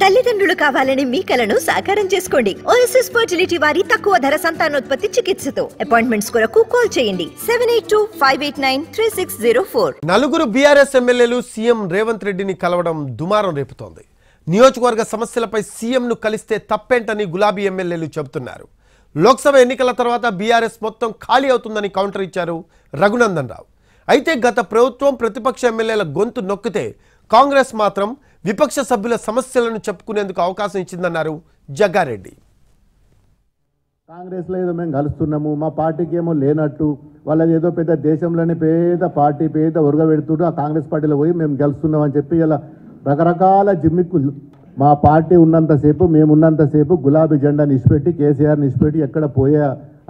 తల్లిదండ్రులు కావాలని మీ కలను సాకారం చేసుకోండి. ఓఎస్ఎస్ ఫర్టిలిటీ వారి తక్కువ ధర సంతానోత్పత్తి చికిత్సతో అపాయింట్మెంట్స్ కొరకు కాల్ చేయండి 7825893604. నలుగురు బీఆర్ఎస్ ఎమ్మెల్యేలు సీఎం రేవంత్ రెడ్డిని కలవడం దుమారం రేపుతోంది. నియోజకవర్గ సమస్యలపై సీఎంను కలిస్తే తప్పేంటని గులాబీ ఎమ్మెల్యేలు చెబుతున్నారు. లోక్సభ ఎన్నికల తర్వాత బీఆర్ఎస్ మొత్తం ఖాళీ అవుతుందని కౌంటర్ ఇచ్చారు రఘునందన్ రావు. అయితే గత ప్రభుత్వం ప్రతిపక్ష ఎమ్మెల్యేల గొంతు నొక్కితే కాంగ్రెస్ మాత్రం విపక్ష సభ్యుల సమస్యలను చెప్పుకునేందుకు అవకాశం ఇచ్చిందన్నారు జగ్గారెడ్డి. కాంగ్రెస్లో ఏదో మేము కలుస్తున్నాము, మా పార్టీకి ఏమో లేనట్టు, వాళ్ళది ఏదో పెద్ద దేశంలోనే పేద పార్టీ పేద ఉరగ పెడుతుంటూ ఆ కాంగ్రెస్ పార్టీలో పోయి మేము గెలుస్తున్నాం అని చెప్పి ఇలా రకరకాల జిమ్మిక్కులు. మా పార్టీ ఉన్నంతసేపు మేము ఉన్నంతసేపు గులాబీ జెండా నిష్పెట్టి కేసీఆర్ నిష్పెట్టి ఎక్కడ పోయే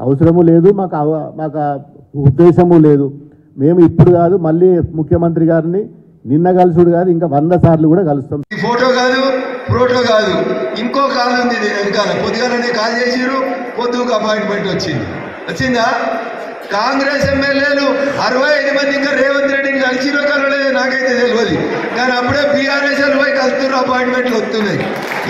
అవసరము లేదు, మాకు ఉద్దేశము లేదు. మేము ఇప్పుడు కాదు, మళ్ళీ ముఖ్యమంత్రి గారిని నిన్న కలుసుడు కాదు, ఇంకా 100 సార్లు కూడా కలుస్తాం. ఫోటో కాదు, ప్రోటో కాదు, ఇంకో కాల్ ఉంది నేను వెనకాల. పొద్దుగానే కాల్ చేసిరు, పొద్దుకు అపాయింట్మెంట్ వచ్చిందా? కాంగ్రెస్ ఎమ్మెల్యేలు 65 మంది ఇంకా రేవంత్ రెడ్డిని కలిసిరో కలవలేదో నాకైతే తెలియదు, కానీ అప్పుడే బీఆర్ఎస్ పోయి కలుస్తున్నారు, అపాయింట్మెంట్లు వస్తున్నాయి.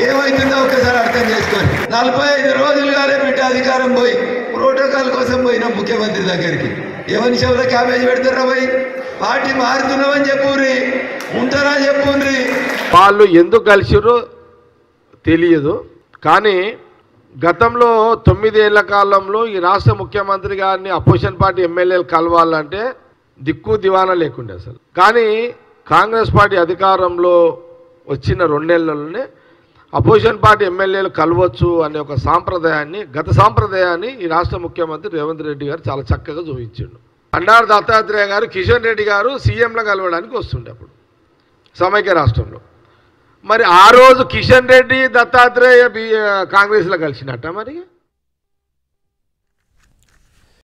ఏమవుతుందో ఒక్కసారి అర్థం చేసుకొని 45 రోజులుగానే బిడ్డ అధికారం పోయి ప్రోటోకాల్ కోసం పోయిన ముఖ్యమంత్రి దగ్గరికి ఏమని చెవులో క్యాబేజ్ పెడతారా పోయి? పార్టీ మారుతున్నామని చెప్పుర్రి, ఉంటారా చెప్పుర్రి. వాళ్ళు ఎందుకు కలిసిరో తెలియదు, కానీ గతంలో 9 ఏళ్ల కాలంలో ఈ రాష్ట్ర ముఖ్యమంత్రి గారిని అపోజిషన్ పార్టీ ఎమ్మెల్యేలు కలవాలంటే దిక్కు దివానా లేకుండే అసలు. కానీ కాంగ్రెస్ పార్టీ అధికారంలో వచ్చిన 2 నెలల్లోనే అపోజిషన్ పార్టీ ఎమ్మెల్యేలు కలవచ్చు అనే ఒక గత సాంప్రదాయాన్ని ఈ రాష్ట్ర ముఖ్యమంత్రి రేవంత్ రెడ్డి గారు చాలా చక్కగా చూపించాడు. బండారు దత్తాత్రేయ గారు కిషన్ రెడ్డి గారు సీఎంలో కలవడానికి వస్తుండే అప్పుడు సమైక్య రాష్ట్రంలో. మరి ఆ రోజు కిషన్ రెడ్డి దత్తాత్రేయ కాంగ్రెస్లో కలిసినట్ట మరి